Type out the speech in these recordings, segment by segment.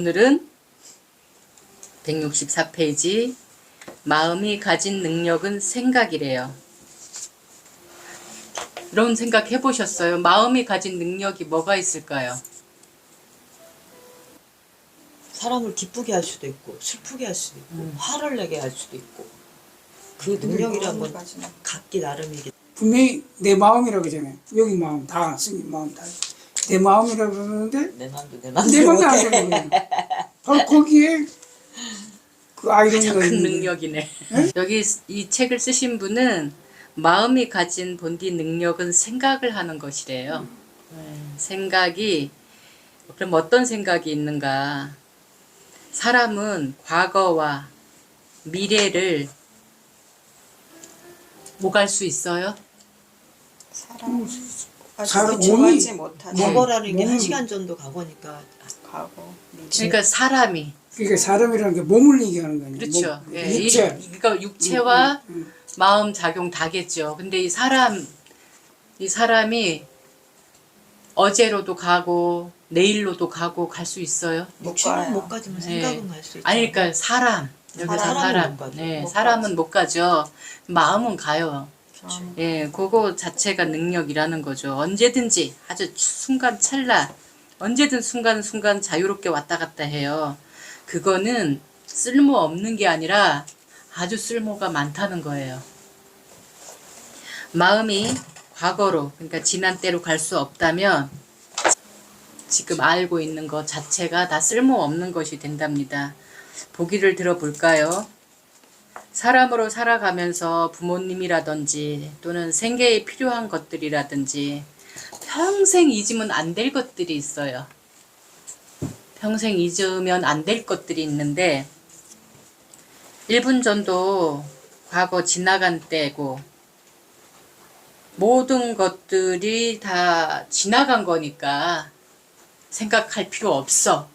오늘은 164페이지 마음이 가진 능력은 생각이래요. 이런 생각 해보셨어요? 마음이 가진 능력이 뭐가 있을까요? 사람을 기쁘게 할 수도 있고 슬프게 할 수도 있고 화를 내게 할 수도 있고 그 능력이란 건 각기 나름이기. 분명히 내 마음이라고 그러잖아요. 여기 마음 다 스님 마음 다 내 마음이라고 그러는데 내 맘도 내 내 맘대로 맘도 안 되는 거예요. 바로 거기에 그 아이러니가 큰 있는 거예요. 능력이네. 여기 이 책을 쓰신 분은 마음이 가진 본디 능력은 생각을 하는 것이래요. 생각이 그럼 어떤 생각이 있는가? 사람은 과거와 미래를 오갈 수 있어요? 사람 사람 좋아하지 몸이- 못하지. 과거라는 게 몸이- 1시간 정도 과거니까. 가고 그러니까 사람이 그러니까 사람이라는 게 몸을 얘기하는 거예요. 그렇죠. 몸, 예, 육체. 그러니까 육체와 마음 작용 다겠죠. 근데 이 사람이 어제로도 가고 내일로도 가고 갈 수 있어요? 육체는 가요. 못 가지만 생각은 갈 수 있죠. 아니 그러니까 사람 여기서 사람은 사람 못 가죠. 네, 못 사람은 못 가죠. 마음은 가요. 참 예, 그거 자체가 능력이라는 거죠. 언제든지 아주 순간 찰나 언제든 순간순간 자유롭게 왔다 갔다 해요. 그거는 쓸모 없는 게 아니라 아주 쓸모가 많다는 거예요. 마음이 과거로 그러니까 지난 때로 갈 수 없다면 지금 알고 있는 것 자체가 다 쓸모 없는 것이 된답니다. 보기를 들어볼까요? 사람으로 살아가면서 부모님이라든지 또는 생계에 필요한 것들이라든지 평생 잊으면 안 될 것들이 있어요. 평생 잊으면 안 될 것들이 있는데 1분 전도 과거 지나간 때고 모든 것들이 다 지나간 거니까 생각할 필요 없어.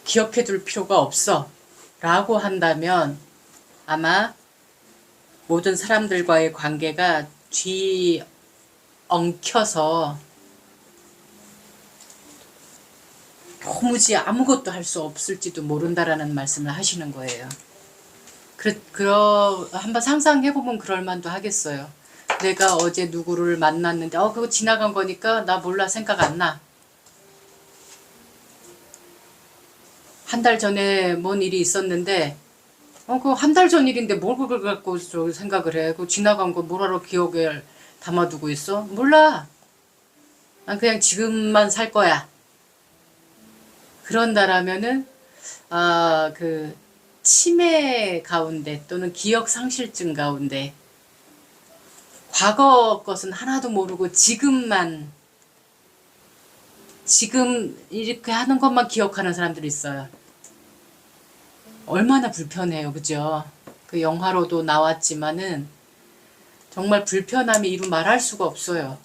기억해 둘 필요가 없어. 라고 한다면 아마 모든 사람들과의 관계가 뒤엉켜서 도무지 아무것도 할 수 없을지도 모른다라는 말씀을 하시는 거예요. 한번 상상해보면 그럴만도 하겠어요. 내가 어제 누구를 만났는데 그거 지나간 거니까 나 몰라 생각 안 나. 한 달 전에 뭔 일이 있었는데 그거 한 달 전 일인데 뭘 그걸 갖고 생각을 해. 그거 지나간 거 뭐라로 기억을 담아두고 있어? 몰라. 난 그냥 지금만 살 거야. 그런다라면은 그 치매 가운데 또는 기억 상실증 가운데 과거 것은 하나도 모르고 지금 이렇게 하는 것만 기억하는 사람들이 있어요. 얼마나 불편해요. 그죠? 그 영화로도 나왔지만은 정말 불편함이 이루 말할 수가 없어요.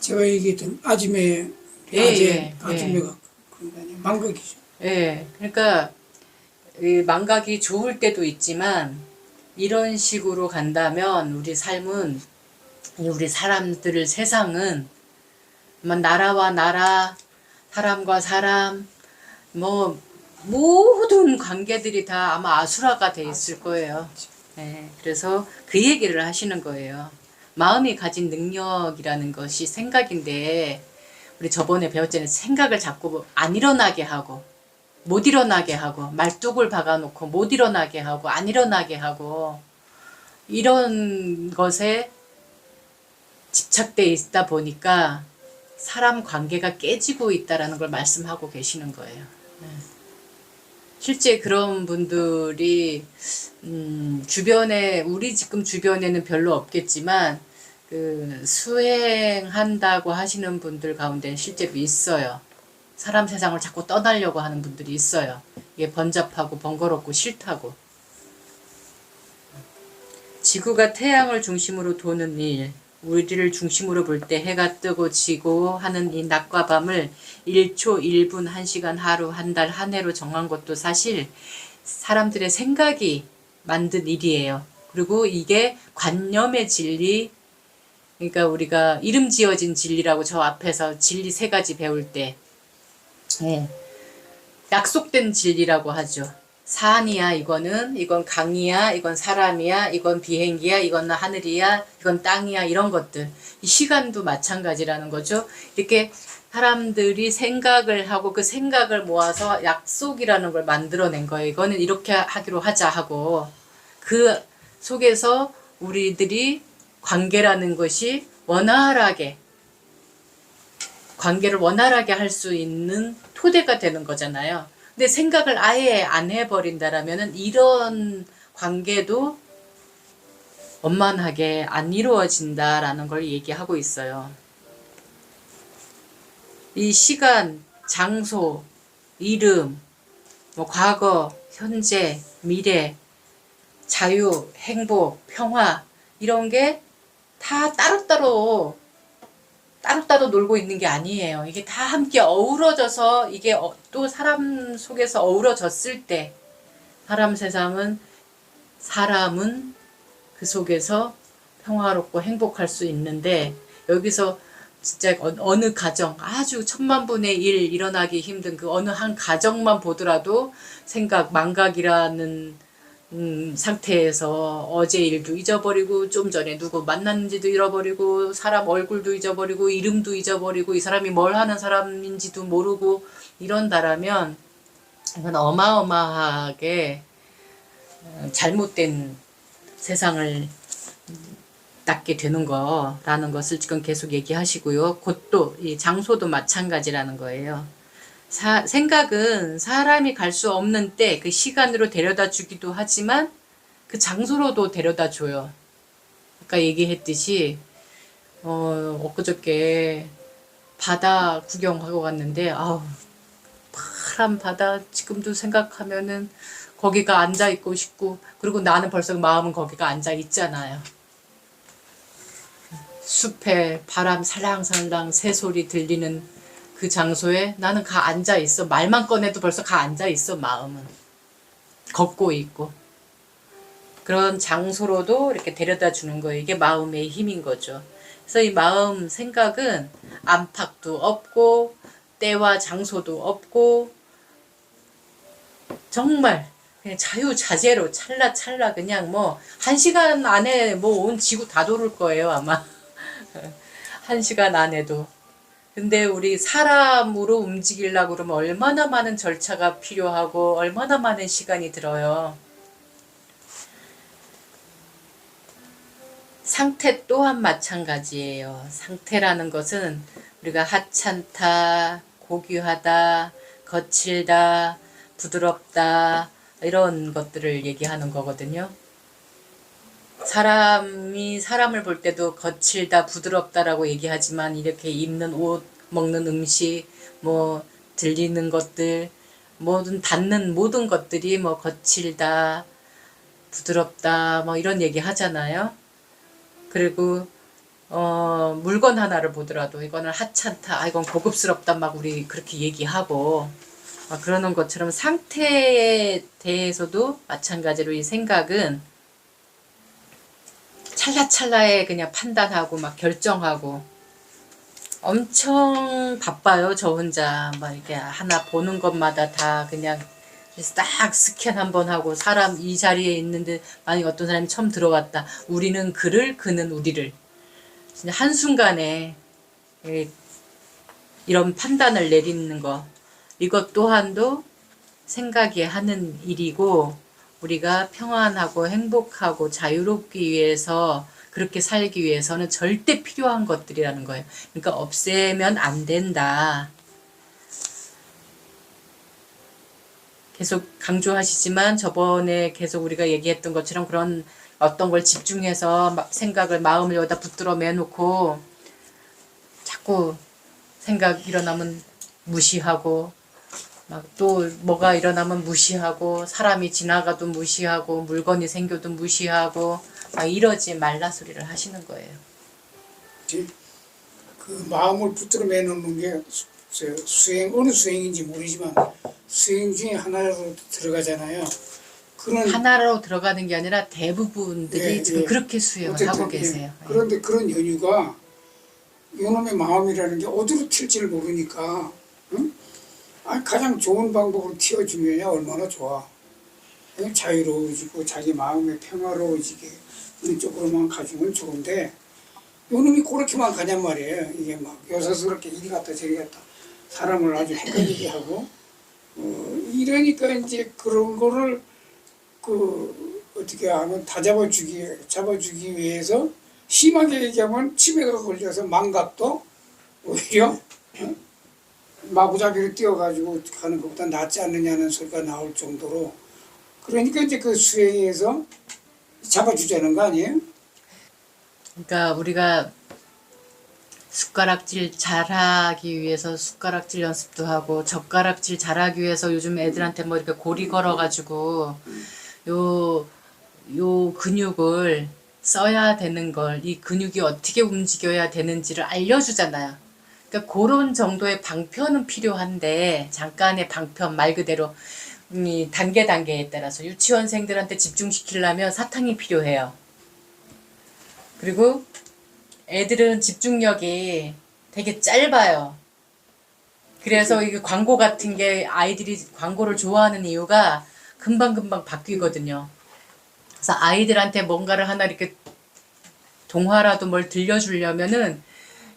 제가 얘기했던 아지매 아지매가 그런 거 아니에요. 망각이죠. 예. 그러니까 이 망각이 좋을 때도 있지만 이런 식으로 간다면 우리 삶은 우리 사람들을 세상은 나라와 나라, 사람과 사람, 뭐 모든 관계들이 다 아마 아수라가 돼 있을 거예요. 네, 그래서 그 얘기를 하시는 거예요. 마음이 가진 능력이라는 것이 생각인데 우리 저번에 배웠잖아요. 생각을 자꾸 안 일어나게 하고 못 일어나게 하고 말뚝을 박아놓고 못 일어나게 하고 안 일어나게 하고 이런 것에 집착돼 있다 보니까 사람 관계가 깨지고 있다라는 걸 말씀하고 계시는 거예요. 실제 그런 분들이 주변에 우리 지금 주변에는 별로 없겠지만 그 수행한다고 하시는 분들 가운데 실제로 있어요. 사람 세상을 자꾸 떠나려고 하는 분들이 있어요. 이게 번잡하고 번거롭고 싫다고. 지구가 태양을 중심으로 도는 일, 우리를 중심으로 볼 때 해가 뜨고 지고 하는 이 낮과 밤을 1초, 1분, 1시간, 하루, 한 달, 한 해로 정한 것도 사실 사람들의 생각이 만든 일이에요. 그리고 이게 관념의 진리, 그러니까 우리가 이름 지어진 진리라고 저 앞에서 진리 3가지 배울 때 약속된 진리라고 하죠. 산이야 이거는, 이건 강이야, 이건 사람이야, 이건 비행기야, 이건 하늘이야, 이건 땅이야, 이런 것들. 이 시간도 마찬가지라는 거죠. 이렇게 사람들이 생각을 하고 그 생각을 모아서 약속이라는 걸 만들어낸 거예요. 이거는 이렇게 하기로 하자 하고, 그 속에서 우리들이 관계라는 것이 원활하게, 관계를 원활하게 할 수 있는 토대가 되는 거잖아요. 근데 생각을 아예 안 해버린다라면은 이런 관계도 원만하게 안 이루어진다라는 걸 얘기하고 있어요. 이 시간, 장소, 이름, 뭐 과거, 현재, 미래, 자유, 행복, 평화 이런 게 다 따로따로 놀고 있는 게 아니에요. 이게 다 함께 어우러져서 이게 또 사람 속에서 어우러졌을 때 사람은 그 속에서 평화롭고 행복할 수 있는데, 여기서 진짜 어느 가정 아주 1000만분의 1 일어나기 힘든 그 어느 한 가정만 보더라도 생각 망각이라는 상태에서 어제 일도 잊어버리고 좀 전에 누구 만났는지도 잃어버리고 사람 얼굴도 잊어버리고 이름도 잊어버리고 이 사람이 뭘 하는 사람인지도 모르고 이런다라면 이건 어마어마하게 잘못된 세상을 낳게 되는 거라는 것을 지금 계속 얘기하시고요. 곧 또 이 장소도 마찬가지라는 거예요. 생각은 사람이 갈 수 없는 때 그 시간으로 데려다 주기도 하지만 그 장소로도 데려다 줘요. 아까 얘기했듯이 엊그저께 바다 구경하고 갔는데 아우 파란 바다 지금도 생각하면은 거기가 앉아 있고 싶고, 그리고 나는 벌써 마음은 거기가 앉아 있잖아요. 숲에 바람 살랑살랑 새소리 들리는 그 장소에 나는 가 앉아 있어. 말만 꺼내도 벌써 가 앉아 있어. 마음은 걷고 있고. 그런 장소로도 이렇게 데려다 주는 거예요. 이게 마음의 힘인 거죠. 그래서 이 마음 생각은 안팎도 없고 때와 장소도 없고 정말 그냥 자유자재로 찰나찰나 그냥 뭐 1시간 안에 뭐 온 지구 다 도를 거예요 아마. 1시간 안에도. 근데 우리 사람으로 움직이려고 그러면 얼마나 많은 절차가 필요하고 얼마나 많은 시간이 들어요. 상태 또한 마찬가지예요. 상태라는 것은 우리가 하찮다, 고귀하다, 거칠다, 부드럽다 이런 것들을 얘기하는 거거든요. 사람이 사람을 볼 때도 거칠다, 부드럽다라고 얘기하지만 이렇게 입는 옷, 먹는 음식, 뭐 들리는 것들, 닿는 모든 것들이 뭐 거칠다, 부드럽다, 뭐 이런 얘기 하잖아요. 그리고 물건 하나를 보더라도 이거는 하찮다, 이건 고급스럽다 막 우리 그렇게 얘기하고 그러는 것처럼 상태에 대해서도 마찬가지로 이 생각은 찰나찰나에 그냥 판단하고 막 결정하고 엄청 바빠요. 저 혼자 막 이렇게 하나 보는 것마다 다 그냥 딱 스캔 한번 하고, 사람 이 자리에 있는데 만약 어떤 사람이 처음 들어왔다. 우리는 그를, 그는 우리를. 진짜 한순간에 이런 판단을 내리는 거, 이것 또한도 생각이 하는 일이고, 우리가 평안하고 행복하고 자유롭기 위해서, 그렇게 살기 위해서는 절대 필요한 것들이라는 거예요. 그러니까 없애면 안 된다. 계속 강조하시지만 저번에 계속 우리가 얘기했던 것처럼 그런 어떤 걸 집중해서 생각을, 마음을 여기다 붙들어 매놓고 자꾸 생각 일어나면 무시하고, 막 또 뭐가 일어나면 무시하고, 사람이 지나가도 무시하고, 물건이 생겨도 무시하고 막 이러지 말라 소리를 하시는 거예요. 그 마음을 붙들어 매놓는 게 수행, 어느 수행인지 모르지만 수행 중에 하나로 들어가잖아요. 그런 하나로 들어가는 게 아니라 대부분들이 지금 그렇게 수행을 하고 계세요. 그런데 그런 연유가 이놈의 마음이라는 게 어디로 튈지를 모르니까, 응? 가장 좋은 방법으로 튀어주면 얼마나 좋아. 그냥 자유로워지고 자기 마음이 평화로워지게 그런 쪽으로만 가주면 좋은데 요놈이 그렇게만 가냔 말이에요. 이게 막 요사스럽게 이리 갔다 저리 갔다 사람을 아주 헷갈리게 하고 이러니까 이제 그런 거를 어떻게 하면 다 잡아주기 위해서 심하게 얘기하면 치매가 걸려서 망각도 오히려 마구잡이로 뛰어가지고 가는 것보다 낫지 않느냐는 소리가 나올 정도로 그러니까 이제 그 수행에서 잡아주자는 거 아니에요? 그러니까 우리가 숟가락질 잘하기 위해서 숟가락질 연습도 하고 젓가락질 잘하기 위해서 요즘 애들한테 뭐 이렇게 고리 걸어가지고 요 근육을 써야 되는 걸, 이 근육이 어떻게 움직여야 되는지를 알려주잖아요. 그러니까 그런 정도의 방편은 필요한데 잠깐의 방편 말 그대로 이 단계에 따라서 유치원생들한테 집중시키려면 사탕이 필요해요. 그리고 애들은 집중력이 되게 짧아요. 그래서 이게 광고 같은 게 아이들이 광고를 좋아하는 이유가 금방금방 바뀌거든요. 그래서 아이들한테 뭔가를 하나 이렇게 동화라도 뭘 들려주려면은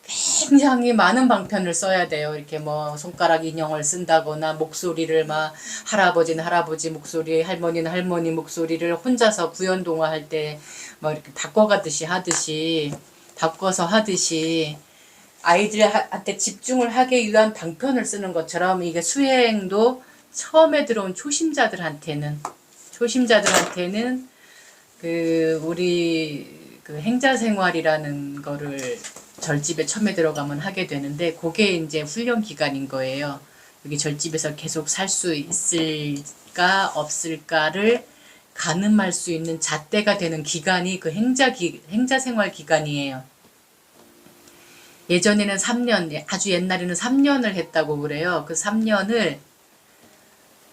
굉장히 많은 방편을 써야 돼요. 이렇게 뭐 손가락 인형을 쓴다거나 목소리를 막 할아버지는 할아버지 목소리, 할머니는 할머니 목소리를 혼자서 구연동화 할 때 뭐 이렇게 바꿔서 하듯이 아이들한테 집중을 하기 위한 방편을 쓰는 것처럼 이게 수행도 처음에 들어온 초심자들한테는 우리 행자생활이라는 거를 절집에 처음에 들어가면 하게 되는데 그게 이제 훈련 기간인 거예요. 여기 절집에서 계속 살 수 있을까 없을까를 가늠할 수 있는 잣대가 되는 기간이 그 행자생활 기간이에요. 예전에는 3년, 아주 옛날에는 3년을 했다고 그래요. 그 3년을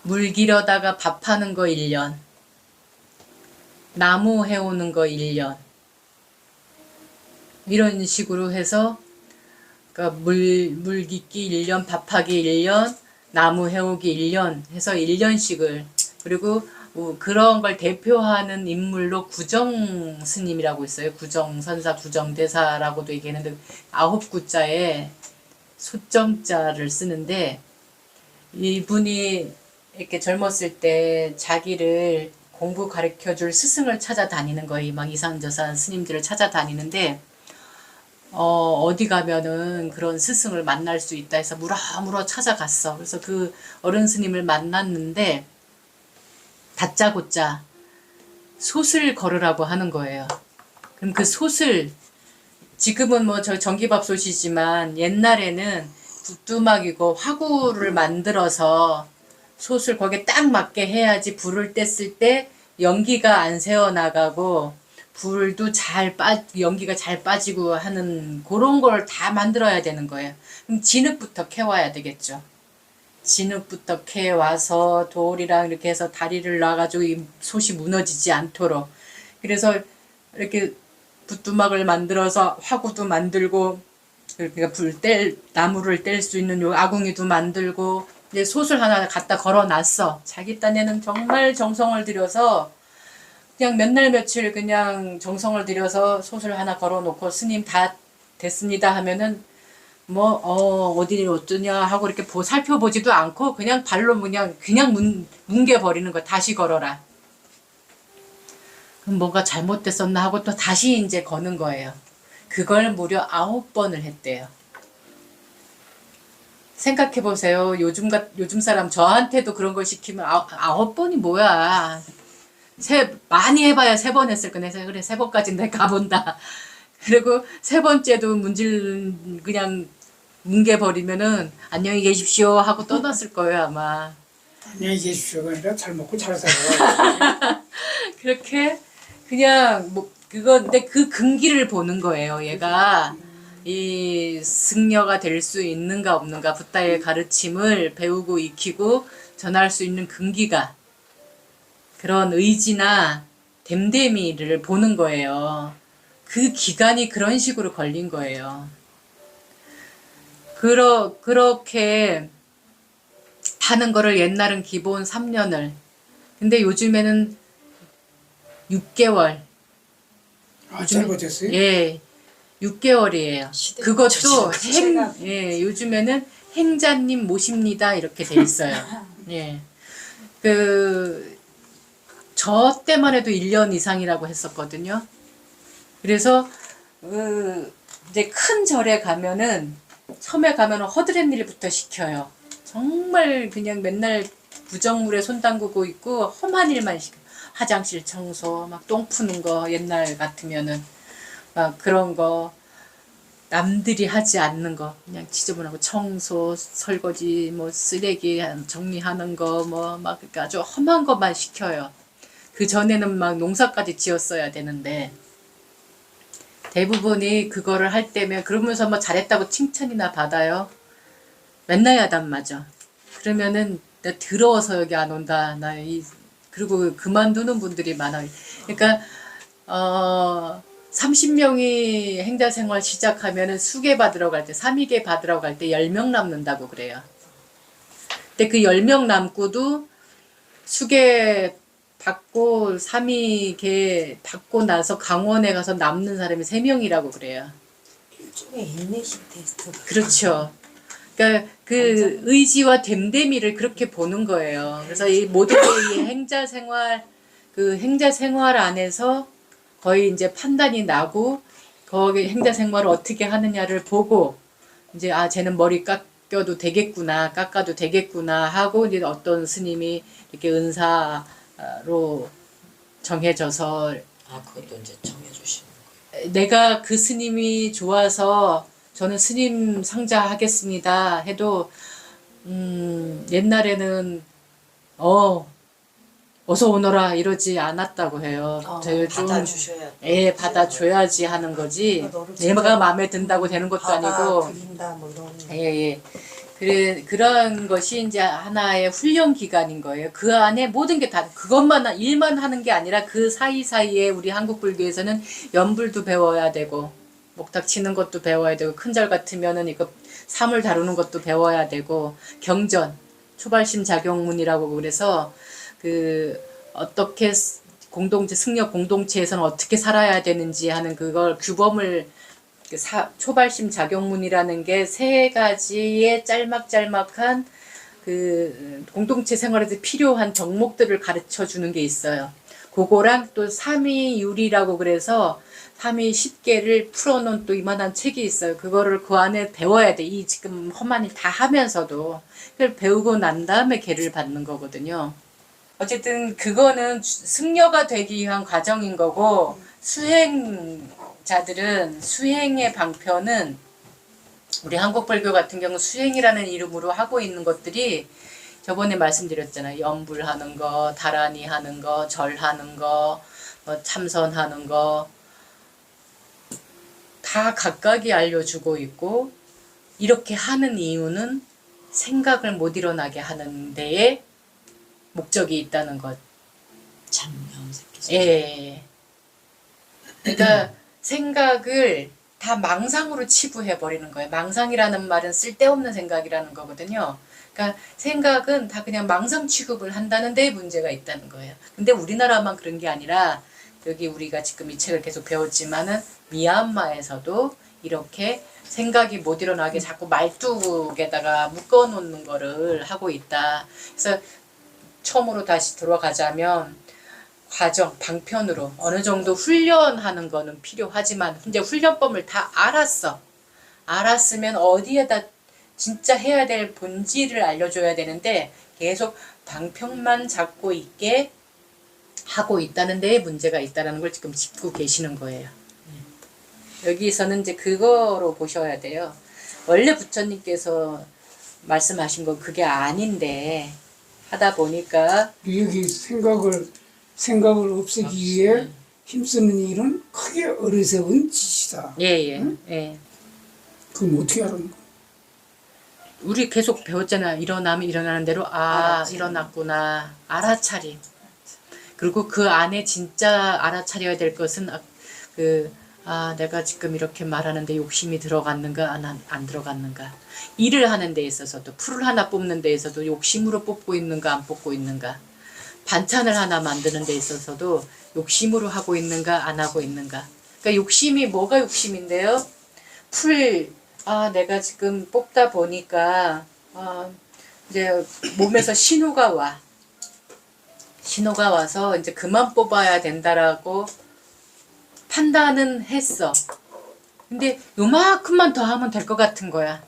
물 길어다가 밥하는 거 1년, 나무 해오는 거 1년, 이런 식으로 해서 그러니까 물 깃기 1년, 밥하기 1년, 나무 해오기 1년 해서 1년씩을 그리고 그런 걸 대표하는 인물로 구정 스님이라고 있어요. 구정선사, 구정대사라고도 얘기하는데 9구자에 소정자를 쓰는데 이분이 이렇게 젊었을 때 자기를 공부 가르쳐줄 스승을 찾아다니는 거예요. 막 이상저상 스님들을 찾아다니는데 어디 가면은 그런 스승을 만날 수 있다 해서 물어물어 찾아갔어. 그래서 그 어른 스님을 만났는데 다짜고짜 솥을 걸으라고 하는 거예요. 그럼 그 솥을 지금은 뭐 저 전기밥솥이지만 옛날에는 부뚜막이고 화구를 만들어서 솥을 거기에 딱 맞게 해야지 불을 뗐을 때 연기가 안 새어나가고 불도 연기가 잘 빠지고 하는 그런 걸 다 만들어야 되는 거예요. 그럼 진흙부터 캐와야 되겠죠. 진흙부터 캐와서 돌이랑 이렇게 해서 다리를 놔가지고 이 솥이 무너지지 않도록. 그래서 이렇게 부뚜막을 만들어서 화구도 만들고, 그러니까 나무를 뗄 수 있는 요 아궁이도 만들고, 이제 솥을 하나 갖다 걸어놨어. 자기 딴에는 정말 정성을 들여서 그냥 몇 날 며칠 그냥 정성을 들여서 솥을 하나 걸어놓고 스님 다 됐습니다 하면은 어디를 어떠냐 하고 이렇게 살펴보지도 않고 그냥 발로 그냥 뭉개버리는 거. 다시 걸어라. 그럼 뭐가 잘못됐었나 하고 또 다시 이제 거는 거예요. 그걸 무려 9번을 했대요. 생각해보세요. 요즘 사람 저한테도 그런 걸 시키면 9번이 뭐야. 많이 해봐야 3번 했을 거네. 그래 3번까지 내가 가본다. 그리고 3번째도 그냥 뭉개버리면은 안녕히 계십시오 하고 떠났을 거예요 아마. 안녕히 계십시오가 아니라 잘 먹고 잘 살아. 그렇게 그냥 근데 그 근기를 보는 거예요. 얘가 이 승려가 될 수 있는가 없는가, 붓다의 가르침을 배우고 익히고 전할 수 있는 근기가, 그런 의지나 됨됨이를 보는 거예요. 그 기간이 그런 식으로 걸린 거예요. 그렇게 하는 거를 옛날은 기본 3년을. 근데 요즘에는 6개월. 아, 짧아졌어요? 예. 6개월이에요. 시대가 그것도 제가 요즘에는 행자님 모십니다. 이렇게 돼 있어요. 예. 저 때만 해도 1년 이상이라고 했었거든요. 그래서, 이제 큰 절에 가면은, 처음에 가면은 허드렛 일부터 시켜요. 정말 그냥 맨날 부정물에 손 담그고 있고, 험한 일만 시켜. 화장실 청소, 막 똥 푸는 거, 옛날 같으면은. 막 그런 거. 남들이 하지 않는 거 그냥 지저분하고 청소, 설거지, 뭐 쓰레기 정리하는 거 뭐 막 아주 험한 것만 시켜요. 그 전에는 막 농사까지 지었어야 되는데 대부분이 그거를 할 때면 그러면서 뭐 잘했다고 칭찬이나 받아요. 맨날 야단 맞아. 그러면은 나 더러워서 여기 안 온다. 그리고 그만두는 분들이 많아요. 그러니까 30명이 행자생활 시작하면은 수계 받으러 갈 때, 삼위계 받으러 갈 때 10명 남는다고 그래요. 근데 그 10명 남고도 수계 받고 삼위계 받고 나서 강원에 가서 남는 사람이 3명이라고 그래요. 일종의 인내심 테스트. 그렇죠. 그러니까 그 의지와 됨됨이를 그렇게 보는 거예요. 그래서 이 모든 게 이 행자 생활 안에서 거의 이제 판단이 나고 거기 행자 생활을 어떻게 하느냐를 보고 이제 쟤는 머리 깎아도 되겠구나 하고 이제 어떤 스님이 이렇게 은사로 정해져서 그것도 이제 정해주시는 거예요. 내가 그 스님이 좋아서 저는 스님 상자 하겠습니다 해도 옛날에는 어서 오너라 이러지 않았다고 해요. 저희 좀 받아주셔야 받아줘야지 하는 거지. 너를 내가 마음에 든다고 되는 것도 아니고. 드린다 뭐 이런. 예. 그런 것이 이제 하나의 훈련 기간인 거예요. 그 안에 모든 게 다 일만 하는 게 아니라 그 사이사이에 우리 한국 불교에서는 연불도 배워야 되고 목탁 치는 것도 배워야 되고 큰절 같으면은 이거 사물 다루는 것도 배워야 되고 경전 초발심 작용문이라고 그래서 어떻게 승려 공동체에서는 어떻게 살아야 되는지 하는 그걸 규범을 초발심 작용문이라는 게 3가지의 짤막짤막한 공동체 생활에서 필요한 덕목들을 가르쳐 주는 게 있어요. 그거랑 또 삼위율이라고 그래서 삼위 10개를 풀어놓은 또 이만한 책이 있어요. 그거를 그 안에 배워야 돼. 이 지금 험한 일 다 하면서도. 그걸 배우고 난 다음에 계를 받는 거거든요. 어쨌든 그거는 승려가 되기 위한 과정인 거고 수행자들은 수행의 방편은 우리 한국불교 같은 경우 수행이라는 이름으로 하고 있는 것들이 저번에 말씀드렸잖아요. 연불하는 거, 다라니 하는 거, 절하는 거, 참선하는 거 다 각각이 알려주고 있고 이렇게 하는 이유는 생각을 못 일어나게 하는 데에 목적이 있다는 것. 참명색기. 예. 그러니까 생각을 다 망상으로 치부해 버리는 거예요. 망상이라는 말은 쓸데없는 생각이라는 거거든요. 그러니까 생각은 다 그냥 망상 취급을 한다는 데에 문제가 있다는 거예요. 근데 우리나라만 그런 게 아니라 여기 우리가 지금 이 책을 계속 배웠지만은 미얀마에서도 이렇게 생각이 못 일어나게 자꾸 말뚝에다가 묶어놓는 거를 하고 있다. 그래서 처음으로 다시 돌아가자면 과정, 방편으로 어느 정도 훈련하는 거는 필요하지만 이제 훈련법을 다 알았으면 어디에다 진짜 해야 될 본질을 알려줘야 되는데 계속 방편만 잡고 있게 하고 있다는 데에 문제가 있다는 걸 지금 짚고 계시는 거예요. 여기서는 이제 그거로 보셔야 돼요. 원래 부처님께서 말씀하신 건 그게 아닌데 하다 보니까 여기 생각을 없애기 위해 힘쓰는 일은 크게 어리석은 짓이다. 예. 그럼 어떻게 하는 거야? 우리 계속 배웠잖아. 일어나면 일어나는 대로 일어났구나. 알아차림. 그리고 그 안에 진짜 알아차려야 될 것은 아, 내가 지금 이렇게 말하는데 욕심이 들어갔는가, 안 들어갔는가. 일을 하는 데 있어서도, 풀을 하나 뽑는 데 있어서도 욕심으로 뽑고 있는가, 안 뽑고 있는가. 반찬을 하나 만드는 데 있어서도 욕심으로 하고 있는가, 안 하고 있는가. 그러니까 욕심이 뭐가 욕심인데요? 내가 지금 뽑다 보니까, 이제 몸에서 신호가 와. 신호가 와서 이제 그만 뽑아야 된다라고 판단은 했어. 근데 요만큼만 더 하면 될 것 같은 거야.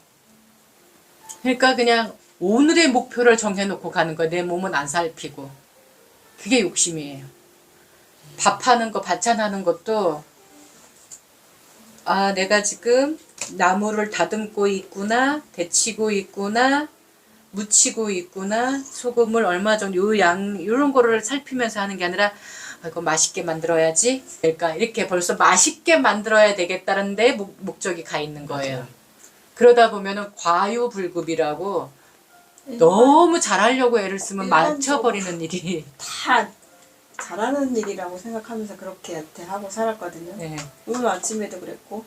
그러니까 그냥 오늘의 목표를 정해놓고 가는 거야. 내 몸은 안 살피고. 그게 욕심이에요. 밥하는 거, 반찬하는 것도 내가 지금 나무를 다듬고 있구나, 데치고 있구나, 무치고 있구나, 소금을 얼마 정도 요런 거를 살피면서 하는 게 아니라 이거 맛있게 만들어야지 될까 이렇게 벌써 맛있게 만들어야 되겠다는 데 목적이 가 있는 거예요. 맞아요. 그러다 보면은 과유불급이라고 너무 잘하려고 애를 쓰면 맞춰버리는 일이. 다 잘하는 일이라고 생각하면서 그렇게 하고 살았거든요. 네. 오늘 아침에도 그랬고.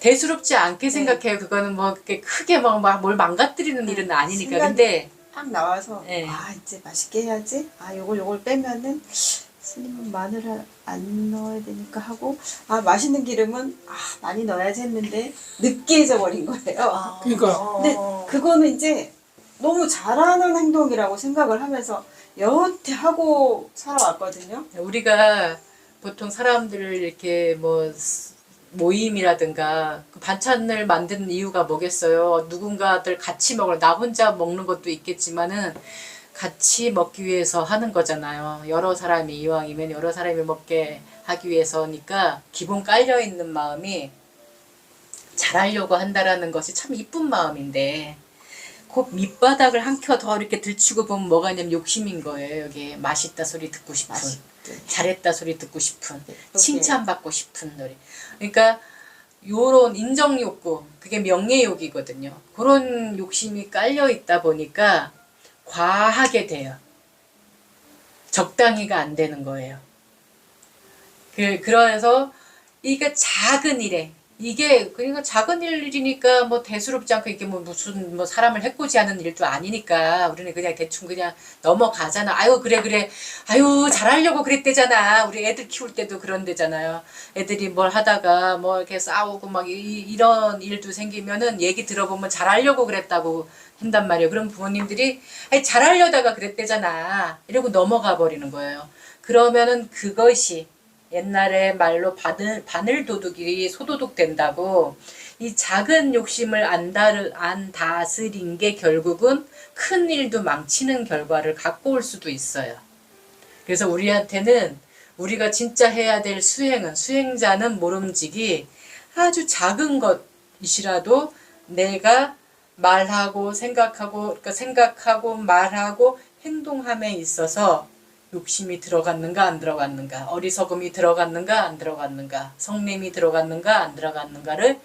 대수롭지 않게 생각해요. 그거는 뭐 그렇게 크게 막 뭘 망가뜨리는 일은 아니니까. 생각이 근데 딱 나와서 네. 이제 맛있게 해야지. 요걸 빼면은 스님은 마늘을 안 넣어야 되니까 하고 맛있는 기름은 많이 넣어야지 했는데 느끼해져 버린 거예요. 그러니까 근데 그거는 이제 너무 잘하는 행동이라고 생각을 하면서 여태 하고 살아왔거든요. 우리가 보통 사람들을 이렇게 뭐 모임이라든가 그 반찬을 만드는 이유가 뭐겠어요? 누군가들 같이 먹을, 나 혼자 먹는 것도 있겠지만은 같이 먹기 위해서 하는 거잖아요. 여러 사람이 이왕이면 여러 사람이 먹게 하기 위해서니까 기본 깔려 있는 마음이 잘하려고 한다라는 것이 참 이쁜 마음인데 그 밑바닥을 한 켜 더 이렇게 들추고 보면 뭐가 있냐면 욕심인 거예요. 여기 맛있다 소리 듣고 싶은, 잘했다 소리 듣고 싶은, 칭찬받고 싶은 노래. 그러니까 요런 인정 욕구, 그게 명예욕이거든요. 그런 욕심이 깔려 있다 보니까 과하게 돼요. 적당히가 안 되는 거예요. 그래서 이게 작은 일에 이게 그러니까 작은 일이니까 뭐 대수롭지 않고 이게 뭐 무슨 뭐 사람을 해코지하는 일도 아니니까 우리는 그냥 대충 그냥 넘어가잖아. 아유 그래 아유 잘하려고 그랬대잖아. 우리 애들 키울 때도 그런 데잖아요. 애들이 뭘 하다가 뭐 이렇게 싸우고 막 이런 일도 생기면은 얘기 들어보면 잘하려고 그랬다고 한단 말이에요. 그럼 부모님들이 아니 잘하려다가 그랬대잖아 이러고 넘어가 버리는 거예요. 그러면은 그것이 옛날에 말로 바늘 도둑이 소도둑 된다고 이 작은 욕심을 안 다스린 게 결국은 큰 일도 망치는 결과를 갖고 올 수도 있어요. 그래서 우리한테는 우리가 진짜 해야 될 수행자는 모름지기 아주 작은 것이라도 내가 말하고 생각하고 말하고 행동함에 있어서 욕심이 들어갔는가 안 들어갔는가, 어리석음이 들어갔는가 안 들어갔는가, 성냄이 들어갔는가 안 들어갔는가를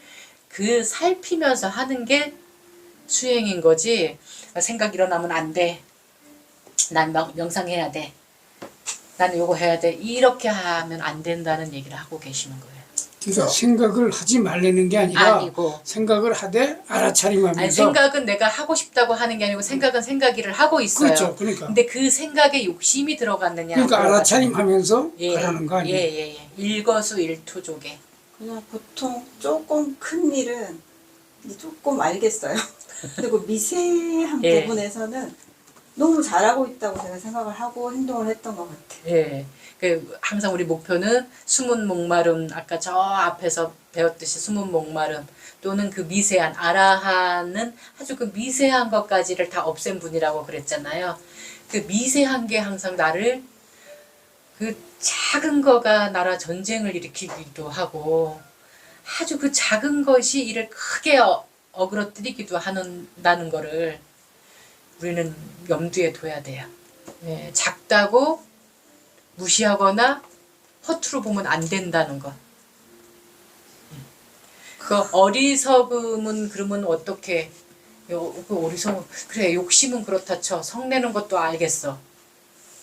살피면서 하는 게 수행인 거지. 생각 일어나면 안 돼. 난 명상해야 돼. 나는 요거 해야 돼. 이렇게 하면 안 된다는 얘기를 하고 계시는 거예요. 그러니까 생각을 하지 말라는 게 아니라 아니고. 생각을 하되 알아차림하면서 아니, 생각은 내가 하고 싶다고 하는 게 아니고 생각은 생각이를 하고 있어요. 그렇죠. 그러니까 근데 그 생각에 욕심이 들어갔느냐 안 그러니까 들어갔느냐. 알아차림하면서 예, 하라는 거 아니에요? 예. 일거수일투족에. 그냥 보통 조금 큰 일은 이제 조금 알겠어요. 그리고 미세한 예. 부분에서는 너무 잘하고 있다고 제가 생각을 하고 행동을 했던 것 같아요. 예. 항상 우리 목표는 숨은 목마름, 아까 저 앞에서 배웠듯이 숨은 목마름 또는 그 미세한 아라한은 아주 그 미세한 것까지를 다 없앤 분이라고 그랬잖아요. 그 미세한 게 항상 나를 그 작은 거가 나라 전쟁을 일으키기도 하고 아주 그 작은 것이 이를 크게 어그러뜨리기도 한다는 거를 우리는 염두에 둬야 돼요. 예, 작다고 무시하거나 허투루 보면 안 된다는 것. 그 어리석음은 그러면 어떻게? 그 어리석음 그래 욕심은 그렇다 쳐. 성내는 것도 알겠어.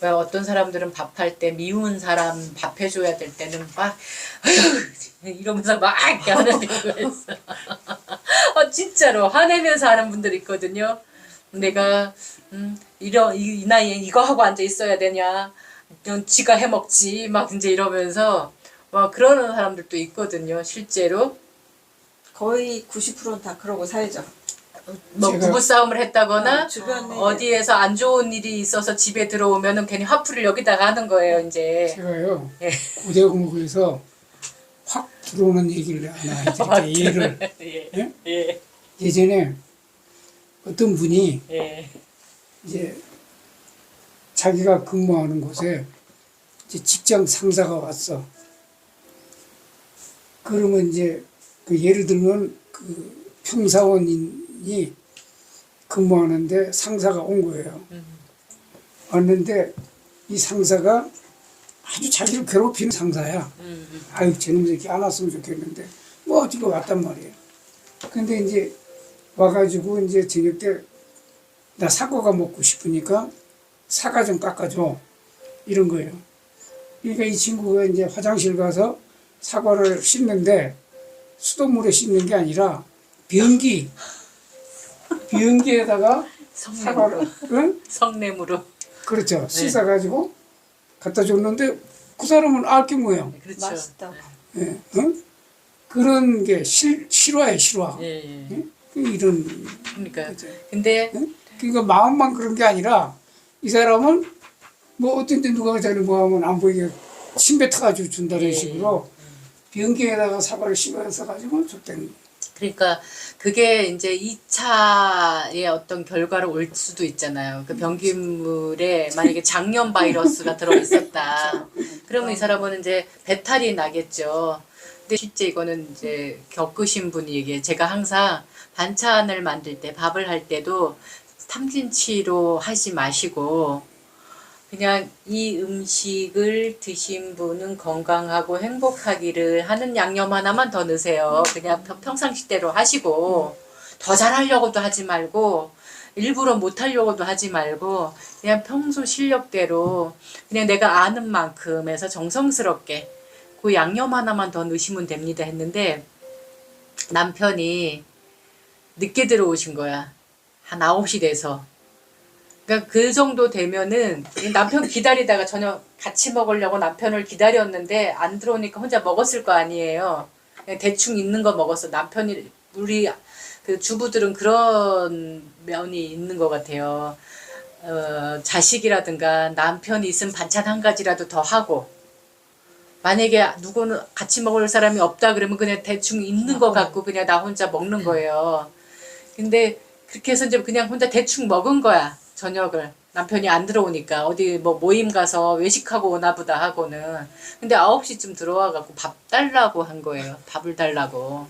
왜 어떤 사람들은 밥할 때 미운 사람 밥 해줘야 될 때는 막 "아휴", 이러면서 막 이렇게 하는데 그랬어. 진짜로 화내면서 하는 분들 있거든요. 내가 이 나이에 이거 하고 앉아 있어야 되냐? 지가 해먹지 막 이제 이러면서 막 그러는 사람들도 있거든요. 실제로 거의 90%는 다 그러고 살죠. 뭐 제가- 부부싸움을 했다거나 주변에 어디에서 안 좋은 일이 있어서 집에 들어오면은 괜히 화풀이를 여기다가 하는 거예요, 이제. 제가요 예. 고대공부에서 확 들어오는 얘기를 하나 해드릴게요. 예를 예. 예? 예. 예전에 어떤 분이 예. 이제 자기가 근무하는 곳에 이제 직장 상사가 왔어. 그러면 이제 그 예를 들면 그 평사원이 근무하는데 상사가 온 거예요. 왔는데 이 상사가 아주 자기를 괴롭히는 상사야. 아유, 저놈 새끼 안 왔으면 좋겠는데 뭐 어떻게 왔단 말이에요. 근데 이제 와가지고 이제 저녁 때 나 사과가 먹고 싶으니까 사과 좀 깎아줘 이런 거예요. 그러니까 이 친구가 이제 화장실 가서 사과를 씻는데 수돗물에 씻는 게 아니라 변기에다가 사과를 응? 성냄으로. 그렇죠. 씻어가지고 갖다 줬는데 그 사람은 알게 뭐예요. 그렇죠. 맛있다고. 예, 응? 그런 게 실화예요, 실화. 예, 예. 예? 이런 그러니까. 거죠. 근데 응? 그러니까 마음만 그런 게 아니라 이 사람은 뭐 어떤 때 누가 자기 뭐 하면 안 보이게 침 뱉어가지고 준다는 예. 식으로 변기에다가 사과를 씹어서 가지고 줬다는 그러니까 그게 이제 2차의 어떤 결과로 올 수도 있잖아요. 그 변기물에 만약에 장염 바이러스가 들어 있었다. 그러면 이 사람은 이제 배탈이 나겠죠. 근데 실제 이거는 이제 겪으신 분이 얘기해. 제가 항상 반찬을 만들 때 밥을 할 때도 탐진치로 하지 마시고 그냥 이 음식을 드신 분은 건강하고 행복하기를 하는 양념 하나만 더 넣으세요. 그냥 평상시대로 하시고 더 잘하려고도 하지 말고 일부러 못하려고도 하지 말고 그냥 평소 실력대로 그냥 내가 아는 만큼 해서 정성스럽게 그 양념 하나만 더 넣으시면 됩니다 했는데 남편이 늦게 들어오신 거야. 한 9시 돼서. 그러니까 그 정도 되면은 남편 기다리다가 저녁 같이 먹으려고 남편을 기다렸는데 안 들어오니까 혼자 먹었을 거 아니에요. 그냥 대충 있는 거 먹었어. 남편이 우리 그 주부들은 그런 면이 있는 것 같아요. 자식이라든가 남편이 있으면 반찬 한 가지라도 더 하고 만약에 누구는 같이 먹을 사람이 없다 그러면 그냥 대충 있는 거 갖고 그냥 나 혼자 먹는 거예요. 근데 그렇게 해서 이제 그냥 혼자 대충 먹은 거야. 저녁을. 남편이 안 들어오니까 어디 뭐 모임 가서 외식하고 오나 보다 하고는. 근데 9시쯤 들어와갖고 밥 달라고 한 거예요. 밥을 달라고.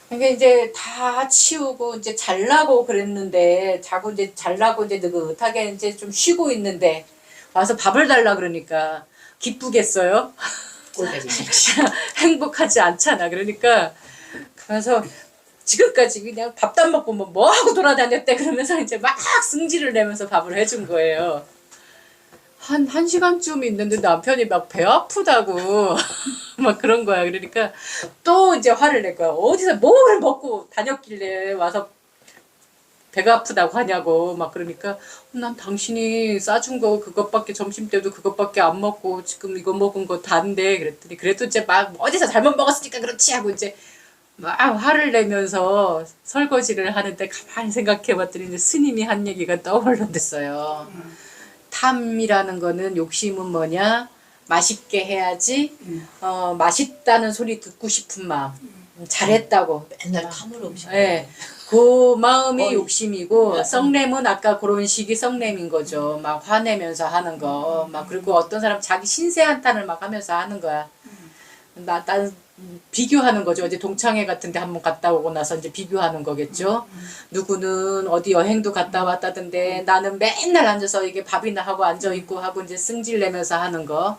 그러니까 이제 다 치우고 이제 잘라고 그랬는데 자고 이제 잘라고 이제 느긋하게 이제 좀 쉬고 있는데 와서 밥을 달라 그러니까 기쁘겠어요? 꼴보기 싫지. 행복하지 않잖아. 그러니까 가서 지금까지 그냥 밥도 안 먹고 뭐 하고 돌아다녔대 그러면서 이제 막 승질을 내면서 밥을 해준 거예요. 한 시간쯤 있는데 남편이 막 배 아프다고 막 그런 거야. 그러니까 또 이제 화를 낼 거야. 어디서 뭘 먹고 다녔길래 와서 배가 아프다고 하냐고 막 그러니까 난 당신이 싸준 거 그것밖에 점심 때도 그것밖에 안 먹고 지금 이거 먹은 거 다인데 그랬더니 그래도 이제 막 어디서 잘못 먹었으니까 그렇지 하고 이제 막 화를 내면서 설거지를 하는데 가만히 생각해봤더니 이제 스님이 한 얘기가 떠올랐어요. 탐이라는 거는 욕심은 뭐냐? 맛있게 해야지. 맛있다는 소리 듣고 싶은 마음. 잘했다고. 맨날 탐으로 음식. 예. 그 마음이 욕심이고 썩냄은 아까 그런 식이 썩냄인 거죠. 막 화내면서 하는 거. 막 그리고 어떤 사람 자기 신세 한탄을 막 하면서 하는 거야. 난 비교하는 거죠. 어제 동창회 같은 데 한번 갔다 오고 나서 이제 비교하는 거겠죠. 누구는 어디 여행도 갔다 왔다던데 나는 맨날 앉아서 이게 밥이나 하고 앉아있고 하고 이제 승질 내면서 하는 거.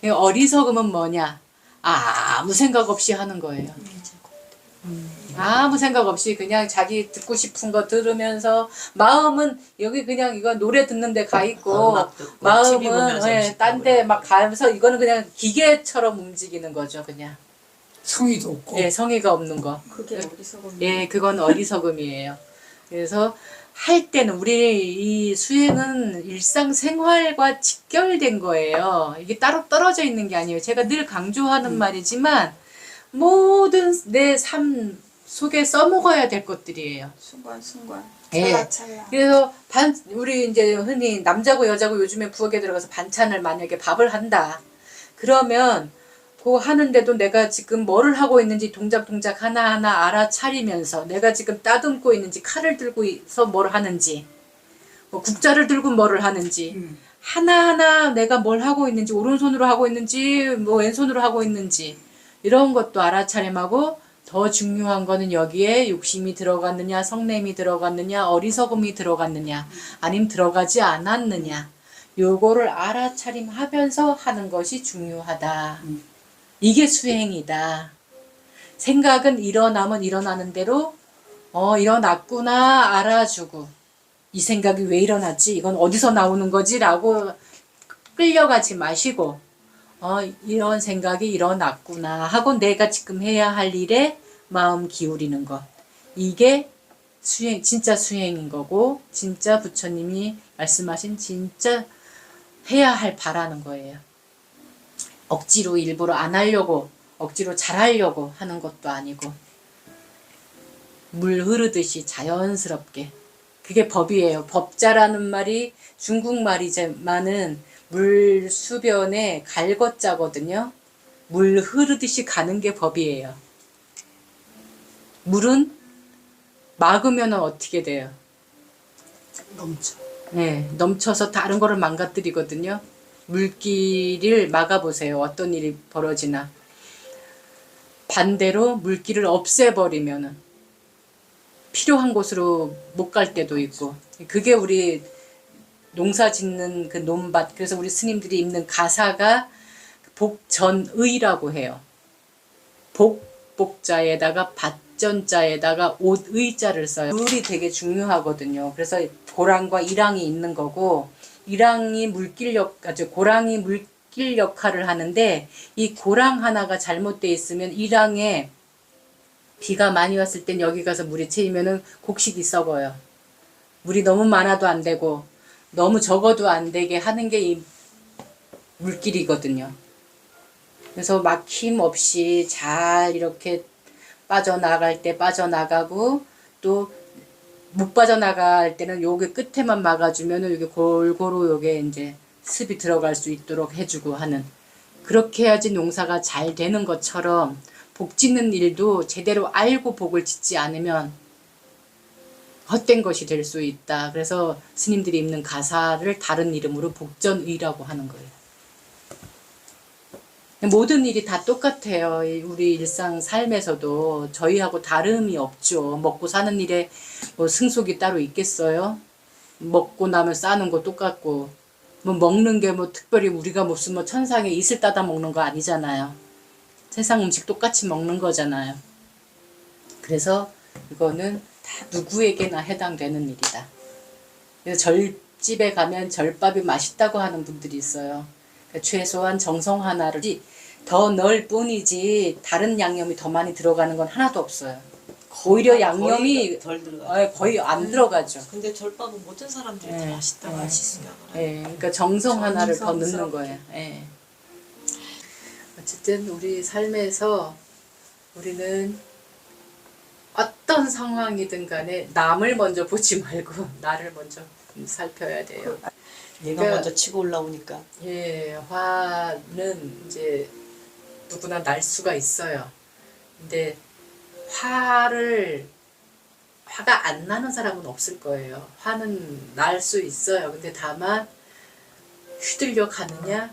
어리석음은 뭐냐? 아무 생각 없이 하는 거예요. 아무 생각 없이 그냥 자기 듣고 싶은 거 들으면서 마음은 여기 그냥 이거 노래 듣는 데 가 있고 음악 듣고, TV 마음은 보면서 딴 데 막 가면서 이거는 그냥 기계처럼 움직이는 거죠 그냥. 성의도 없고. 예, 성의가 없는 거. 그게 어리석은 예, 그건 어리석음이에요. 그래서 할 때는 우리 이 수행은 일상생활과 직결된 거예요. 이게 따로 떨어져 있는 게 아니에요. 제가 늘 강조하는 말이지만 모든 내 삶 속에 써먹어야 될 것들이에요. 순간순간 예. 찰나찰나. 그래서 우리 이제 흔히 남자고 여자고 요즘에 부엌에 들어가서 반찬을 만약에 밥을 한다. 그러면 그 하는데도 내가 지금 뭐를 하고 있는지 동작 하나하나 알아차리면서 내가 지금 따듬고 있는지 칼을 들고 있어 뭘 하는지 뭐 국자를 들고 뭐를 하는지 하나하나 내가 뭘 하고 있는지 오른손으로 하고 있는지 뭐 왼손으로 하고 있는지 이런 것도 알아차림하고 더 중요한 거는 여기에 욕심이 들어갔느냐 성냄이 들어갔느냐 어리석음이 들어갔느냐 아니면 들어가지 않았느냐 요거를 알아차림하면서 하는 것이 중요하다. 이게 수행이다. 생각은 일어나면 일어나는 대로 일어났구나 알아주고 이 생각이 왜 일어났지? 이건 어디서 나오는 거지? 라고 끌려가지 마시고 이런 생각이 일어났구나 하고 내가 지금 해야 할 일에 마음 기울이는 것. 이게 수행, 진짜 수행인 거고 진짜 부처님이 말씀하신 진짜 해야 할 바라는 거예요. 억지로 일부러 안 하려고 억지로 잘하려고 하는 것도 아니고 물 흐르듯이 자연스럽게 그게 법이에요. 법자라는 말이 중국말이지만은 물 수변에 갈것자거든요. 물 흐르듯이 가는 게 법이에요. 물은 막으면 어떻게 돼요? 넘쳐. 네, 넘쳐서 다른 거를 망가뜨리거든요. 물길을 막아보세요. 어떤 일이 벌어지나. 반대로 물길을 없애버리면은 필요한 곳으로 못 갈 때도 있고. 그게 우리 농사 짓는 그 논밭. 그래서 우리 스님들이 입는 가사가 복전의라고 해요. 복자에다가 밭전자에다가 옷의자를 써요. 물이 되게 중요하거든요. 그래서 고랑과 이랑이 있는 거고 이랑이 고랑이 물길 역할을 하는데 이 고랑 하나가 잘못돼 있으면 이랑에 비가 많이 왔을 땐 여기 가서 물이 채이면은 곡식이 썩어요. 물이 너무 많아도 안 되고 너무 적어도 안 되게 하는 게 이 물길이거든요. 그래서 막힘 없이 잘 이렇게 빠져나갈 때 빠져나가고 또 못 빠져나갈 때는 요게 끝에만 막아주면은 요게 골고루 요게 이제 습이 들어갈 수 있도록 해주고 하는 그렇게 해야지 농사가 잘 되는 것처럼 복 짓는 일도 제대로 알고 복을 짓지 않으면 헛된 것이 될 수 있다. 그래서 스님들이 입는 가사를 다른 이름으로 복전의라고 하는 거예요. 모든 일이 다 똑같아요. 우리 일상 삶에서도 저희하고 다름이 없죠. 먹고 사는 일에 뭐 승속이 따로 있겠어요? 먹고 나면 싸는 거 똑같고 뭐 먹는 게 뭐 특별히 우리가 무슨 뭐 천상에 이슬 따다 먹는 거 아니잖아요. 세상 음식 똑같이 먹는 거잖아요. 그래서 이거는 다 누구에게나 해당되는 일이다. 그래서 절집에 가면 절밥이 맛있다고 하는 분들이 있어요. 최소한 정성 하나를 더 넣을 뿐이지 다른 양념이 더 많이 들어가는 건 하나도 없어요. 오히려 양념이 덜 들어가. 거의 안 들어가죠. 근데 절밥은 모든 사람들이 다 네. 맛있다고 네. 하시니까. 예, 그러니까 정성 하나를 더 넣는 정성스럽게. 거예요. 예. 어쨌든 우리 삶에서 우리는 어떤 상황이든 간에 남을 먼저 보지 말고 나를 먼저 살펴야 돼요. 얘가 그러니까- 먼저 치고 올라오니까. 예, 화는 이제 누구나 날 수가 있어요. 근데 화가 안 나는 사람은 없을 거예요. 화는 날 수 있어요. 근데 다만 휘둘려 가느냐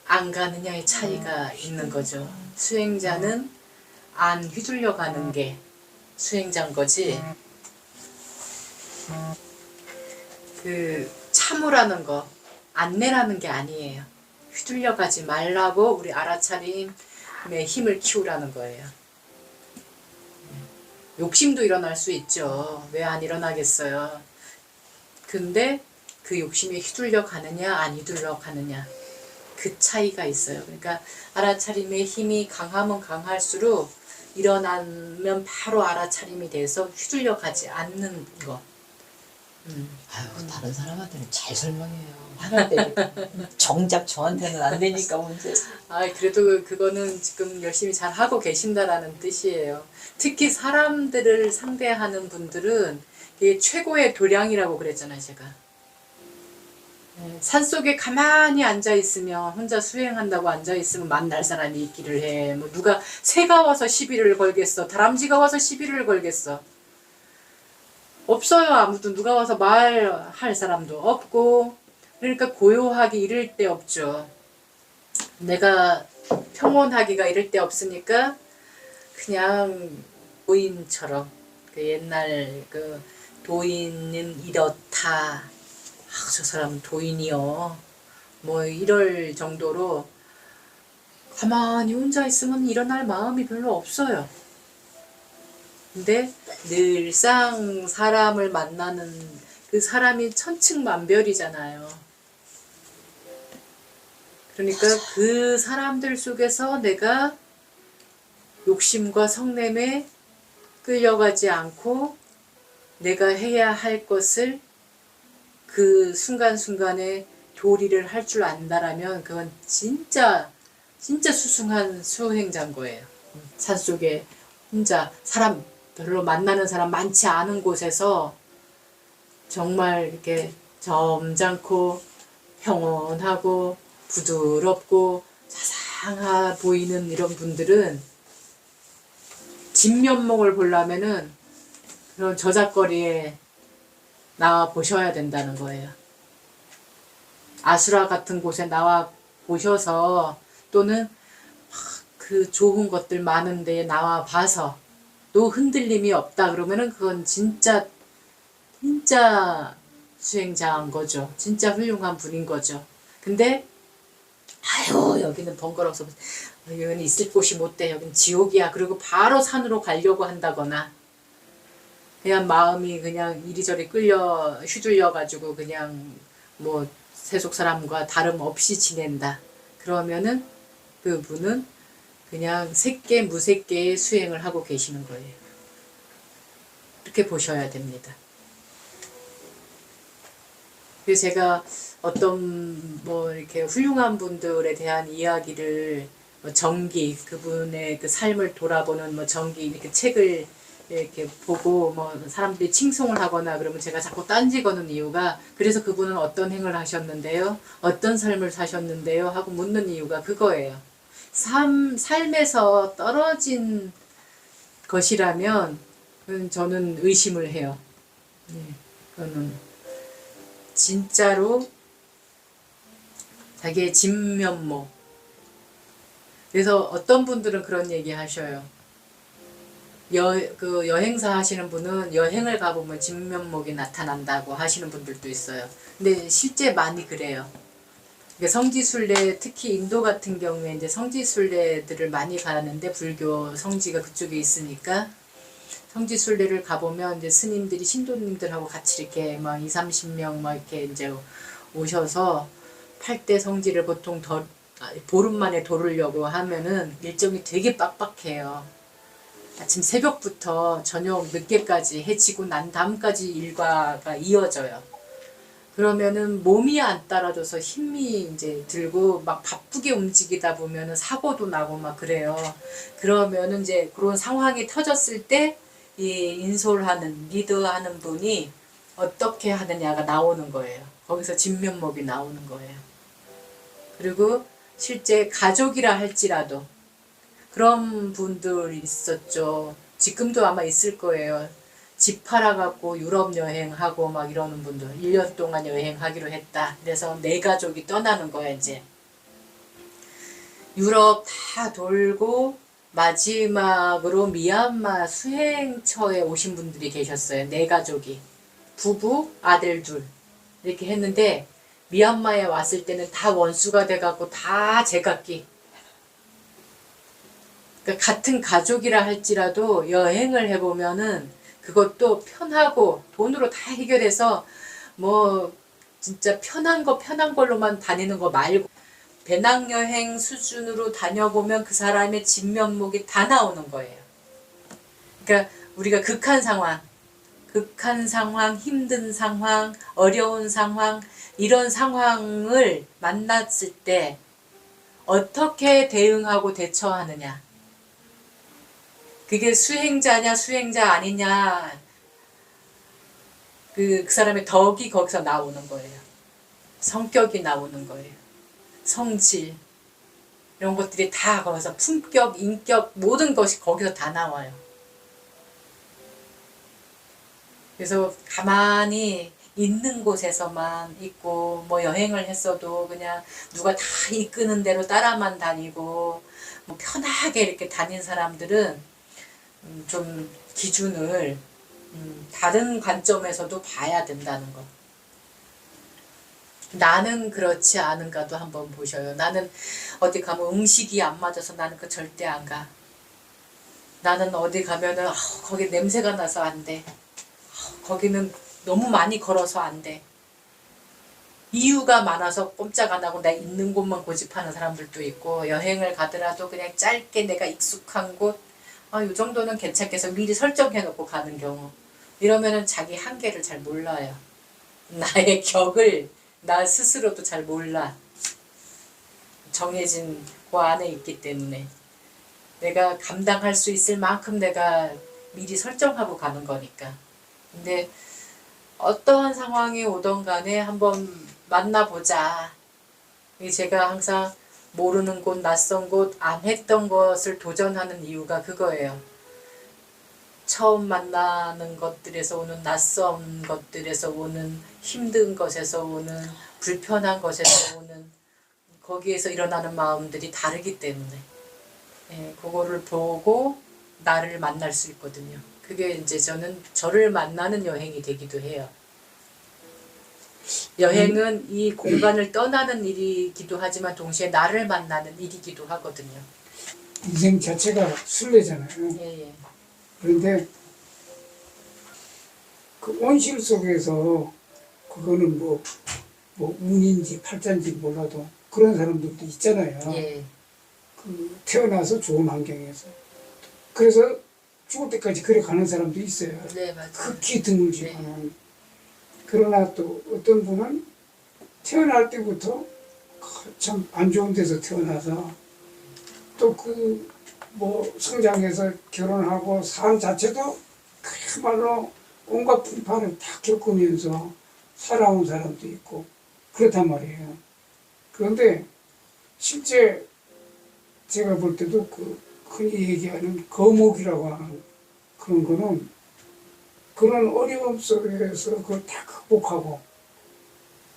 안 가느냐의 차이가 있는 거죠. 수행자는 안 휘둘려 가는 게 수행자인 거지. 그 참으라는 거 안내라는 게 아니에요. 휘둘려 가지 말라고 우리 알아차림의 힘을 키우라는 거예요. 욕심도 일어날 수 있죠. 왜 안 일어나겠어요. 근데 그 욕심에 휘둘려 가느냐 안 휘둘려 가느냐 그 차이가 있어요. 그러니까 알아차림의 힘이 강하면 강할수록 일어나면 바로 알아차림이 돼서 휘둘려 가지 않는 것. 아유, 다른 사람한테는 잘 설명해요. 화날 때 정작 저한테는 안 되니까 문제. 아, 그래도 그거는 지금 열심히 잘 하고 계신다라는 뜻이에요. 특히 사람들을 상대하는 분들은 이게 최고의 도량이라고 그랬잖아요, 제가. 산속에 가만히 앉아 있으면 혼자 수행한다고 앉아 있으면 만날 사람이 있기를 해. 뭐 누가 새가 와서 시비를 걸겠어. 다람쥐가 와서 시비를 걸겠어. 없어요. 아무도 누가 와서 말할 사람도 없고. 그러니까 고요하기 이를 데 없죠. 내가 평온하기가 이를 데 없으니까 그냥 도인처럼 그 옛날 그 도인은 이렇다. 아, 저 사람 도인이요. 뭐 이럴 정도로 가만히 혼자 있으면 일어날 마음이 별로 없어요. 근데 늘상 사람을 만나는 그 사람이 천층만별이잖아요. 그러니까 그 사람들 속에서 내가 욕심과 성냄에 끌려가지 않고 내가 해야 할 것을 그 순간순간에 도리를 할 줄 안다라면 그건 진짜 수승한 수행자인 거예요. 산속에 혼자 사람 별로 만나는 사람 많지 않은 곳에서 정말 이렇게 점잖고 평온하고 부드럽고 자상하 보이는 이런 분들은 진면목을 보려면은 그런 저작거리에 나와 보셔야 된다는 거예요. 아수라 같은 곳에 나와 보셔서 또는 그 좋은 것들 많은 데에 나와 봐서 또 흔들림이 없다 그러면은 그건 진짜 수행자인 거죠. 진짜 훌륭한 분인 거죠. 근데 아유 여기는 번거로워서 여기는 있을 곳이 못 돼. 여기는 지옥이야. 그리고 바로 산으로 가려고 한다거나 그냥 마음이 그냥 이리저리 끌려 휘둘려 가지고 그냥 뭐 세속 사람과 다름없이 지낸다. 그러면은 그분은 그냥 새끼 무새끼의 수행을 하고 계시는 거예요. 이렇게 보셔야 됩니다. 그래서 제가 어떤 뭐 이렇게 훌륭한 분들에 대한 이야기를 뭐 정기 그분의 그 삶을 돌아보는 뭐 정기 이렇게 책을 이렇게 보고 뭐 사람들이 칭송을 하거나 그러면 제가 자꾸 딴지 거는 이유가 그래서 그분은 어떤 행을 하셨는데요? 어떤 삶을 사셨는데요? 하고 묻는 이유가 그거예요. 삶에서 떨어진 것이라면 저는 의심을 해요. 그거는 진짜로 자기의 진면목. 그래서 어떤 분들은 그런 얘기 하셔요. 그 여행사 하시는 분은 여행을 가보면 진면목이 나타난다고 하시는 분들도 있어요. 근데 실제 많이 그래요. 성지순례 특히 인도 같은 경우에 이제 성지순례들을 많이 가는데 불교 성지가 그쪽에 있으니까 성지순례를 가보면 이제 스님들이 신도님들하고 같이 이렇게 막 20-30명 막 이렇게 이제 오셔서 8대 성지를 보통 보름 만에 도르려고 하면은 일정이 되게 빡빡해요. 아침 새벽부터 저녁 늦게까지 해지고 난 다음까지 일과가 이어져요. 그러면은 몸이 안 따라줘서 힘이 이제 들고 막 바쁘게 움직이다 보면은 사고도 나고 막 그래요. 그러면은 이제 그런 상황이 터졌을 때 이 인솔하는 리더하는 분이 어떻게 하느냐가 나오는 거예요. 거기서 진면목이 나오는 거예요. 그리고 실제 가족이라 할지라도 그런 분들이 있었죠. 지금도 아마 있을 거예요. 집 팔아갖고 유럽 여행하고 막 이러는 분들 1년 동안 여행하기로 했다. 그래서 내 가족이 떠나는 거야 이제. 유럽 다 돌고 마지막으로 미얀마 수행처에 오신 분들이 계셨어요. 내 가족이. 부부, 아들 둘 이렇게 했는데 미얀마에 왔을 때는 다 원수가 돼갖고 다 제각기. 그러니까 같은 가족이라 할지라도 여행을 해보면은 그것도 편하고 돈으로 다 해결해서 뭐 진짜 편한 걸로만 다니는 거 말고 배낭여행 수준으로 다녀보면 그 사람의 진면목이 다 나오는 거예요. 그러니까 우리가 극한 상황, 힘든 상황, 어려운 상황, 이런 상황을 만났을 때 어떻게 대응하고 대처하느냐. 그게 수행자냐 수행자 아니냐, 그 사람의 덕이 거기서 나오는 거예요. 성격이 나오는 거예요. 성질 이런 것들이 다 거기서, 품격, 인격, 모든 것이 거기서 다 나와요. 그래서 가만히 있는 곳에서만 있고, 뭐 여행을 했어도 그냥 누가 다 이끄는 대로 따라만 다니고 뭐 편하게 이렇게 다닌 사람들은 좀 기준을 다른 관점에서도 봐야 된다는 거. 나는 그렇지 않은가도 한번 보셔요. 나는 어디 가면 음식이 안 맞아서 나는 그 절대 안 가. 나는 어디 가면은 거기 냄새가 나서 안 돼. 거기는 너무 많이 걸어서 안 돼. 이유가 많아서 꼼짝 안 하고 나 있는 곳만 고집하는 사람들도 있고, 여행을 가더라도 그냥 짧게 내가 익숙한 곳, 이 정도는 괜찮겠어 미리 설정해 놓고 가는 경우. 이러면은 자기 한계를 잘 몰라요. 나의 격을 나 스스로도 잘 몰라. 정해진 그 안에 있기 때문에 내가 감당할 수 있을 만큼 내가 미리 설정하고 가는 거니까. 근데 어떠한 상황이 오던 간에 한번 만나보자. 제가 항상 모르는 곳, 낯선 곳, 안 했던 것을 도전하는 이유가 그거예요. 처음 만나는 것들에서 오는 낯선 것들에서 오는 힘든 것에서 오는 불편한 것에서 오는, 거기에서 일어나는 마음들이 다르기 때문에 그거를 보고 나를 만날 수 있거든요. 그게 이제 저를 만나는 여행이 되기도 해요. 여행은 이 공간을 떠나는 일이기도 하지만 동시에 나를 만나는 일이기도 하거든요. 인생 자체가 순례잖아요. 예. 그런데 그 온실 속에서, 그거는 뭐 운인지 팔자인지 몰라도 그런 사람들도 있잖아요. 예. 그 태어나서 좋은 환경에서, 그래서 죽을 때까지 그래 가는 사람도 있어요. 네, 맞아요. 극히 드물지만은. 그러나 또 어떤 분은 태어날 때부터 참 안 좋은 데서 태어나서 또 그 뭐 성장해서 결혼하고 삶 자체도 그야말로 온갖 풍파를 다 겪으면서 살아온 사람도 있고 그렇단 말이에요. 그런데 실제 제가 볼 때도 그 흔히 얘기하는 거목이라고 하는 그런 거는, 그런 어려움 속에서 그걸 다 극복하고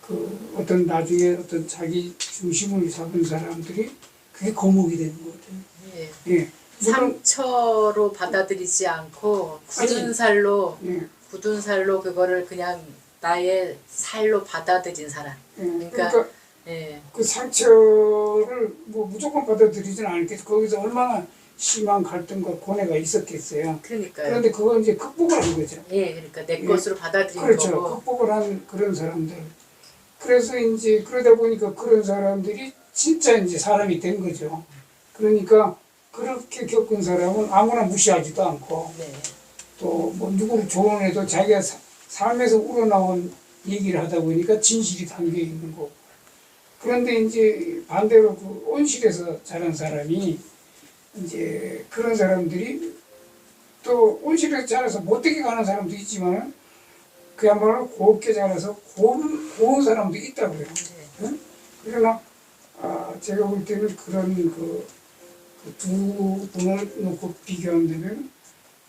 그 어떤 나중에 어떤 자기 중심을 잡은 사람들이 그게 거목이 되는 것 같아요. 예. 예. 물론, 상처로 받아들이지 않고 굳은 살로 예. 굳은 살로 그거를 그냥 나의 살로 받아들인 사람. 예. 그러니까, 그러니까 예. 그 상처를 뭐 무조건 받아들이지는 않겠죠. 거기서 얼마나 심한 갈등과 고뇌가 있었겠어요. 그러니까요. 그런데 그걸 이제 극복을 한 거죠. 예, 그러니까 내 예. 것으로 받아들인 그렇죠. 거고. 극복을 한 그런 사람들. 그래서 이제 그러다 보니까 그런 사람들이 진짜 이제 사람이 된 거죠. 그러니까 그렇게 겪은 사람은 아무나 무시하지도 않고, 네. 또 뭐 누구를 조언해도 자기가 삶에서 우러나온 얘기를 하다 보니까 진실이 담겨 있는 거고. 그런데 이제 반대로 그 온실에서 자란 사람이, 이제 그런 사람들이 또 온실에서 자라서 못되게 가는 사람도 있지만 그야말로 곱게 자라서 고운 사람도 있다고 그래요. 응? 그러나 제가 볼 때는 그런 그 두 분을 놓고 비교한다면,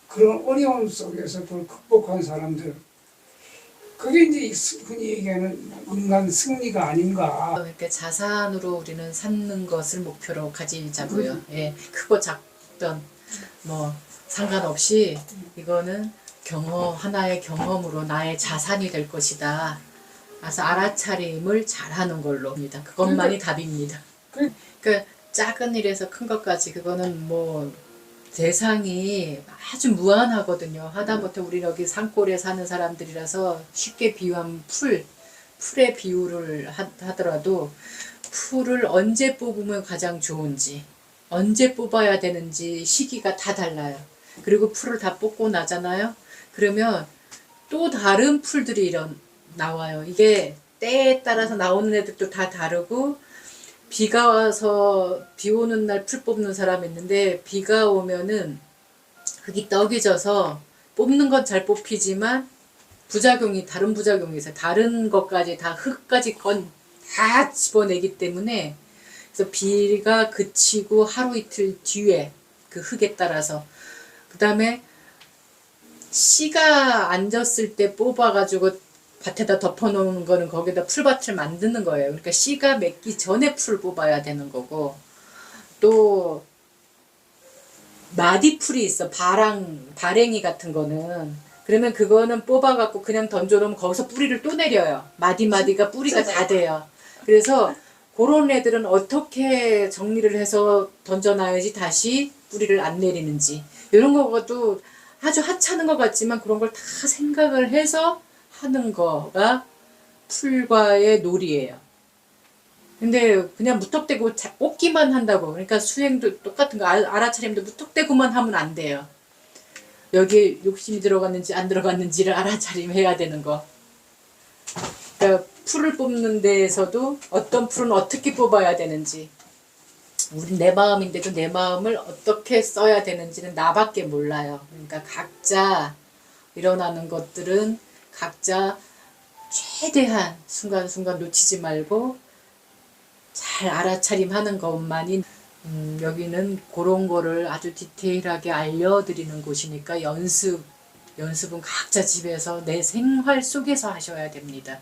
그런 어려움 속에서 그걸 극복한 사람들, 그게 이제 흔히 얘기하는 인간 승리가 아닌가. 이렇게 자산으로 우리는 사는 것을 목표로 가지자고요. 예, 크고 작던 뭐 상관없이 이거는 하나의 경험으로 나의 자산이 될 것이다. 그래서 알아차림을 잘하는 걸로입니다. 그것만이 답입니다. 그러니까 작은 일에서 큰 것까지 그거는 뭐 대상이 아주 무한하거든요. 하다못해 우리 여기 산골에 사는 사람들이라서 쉽게 비유하면 풀의 비유를 하더라도 풀을 언제 뽑으면 가장 좋은지, 언제 뽑아야 되는지 시기가 다 달라요. 그리고 풀을 다 뽑고 나잖아요. 그러면 또 다른 풀들이 나와요. 이게 때에 따라서 나오는 애들도 다 다르고, 비가 와서 비 오는 날 풀 뽑는 사람이 있는데 비가 오면은 흙이 떡이 져서 뽑는 건 잘 뽑히지만 다른 부작용이 있어요. 다른 것까지 다 흙까지 다 집어내기 때문에, 그래서 비가 그치고 하루 이틀 뒤에 그 흙에 따라서, 그 다음에 씨가 안 졌을 때 뽑아가지고 밭에다 덮어놓은 거는 거기다 풀밭을 만드는 거예요. 그러니까 씨가 맺기 전에 풀 뽑아야 되는 거고, 또 마디풀이 있어. 발행이 같은 거는. 그러면 그거는 뽑아갖고 그냥 던져놓으면 거기서 뿌리를 또 내려요. 마디마디가 뿌리가 다 돼요. 그래서 그런 애들은 어떻게 정리를 해서 던져놔야지 다시 뿌리를 안 내리는지, 이런 것도 아주 하찮은 것 같지만 그런 걸 다 생각을 해서 하는 거가 풀과의 놀이예요. 근데 그냥 무턱대고 뽑기만 한다고, 그러니까 수행도 똑같은 거, 알아차림도 무턱대고만 하면 안 돼요. 여기에 욕심이 들어갔는지 안 들어갔는지를 알아차림해야 되는 거. 그러니까 풀을 뽑는 데에서도 어떤 풀은 어떻게 뽑아야 되는지, 우리 내 마음인데도 내 마음을 어떻게 써야 되는지는 나밖에 몰라요. 그러니까 각자 일어나는 것들은 각자 최대한 순간순간 놓치지 말고 잘 알아차림하는 것만이, 여기는 그런 거를 아주 디테일하게 알려드리는 곳이니까 연습은 각자 집에서 내 생활 속에서 하셔야 됩니다.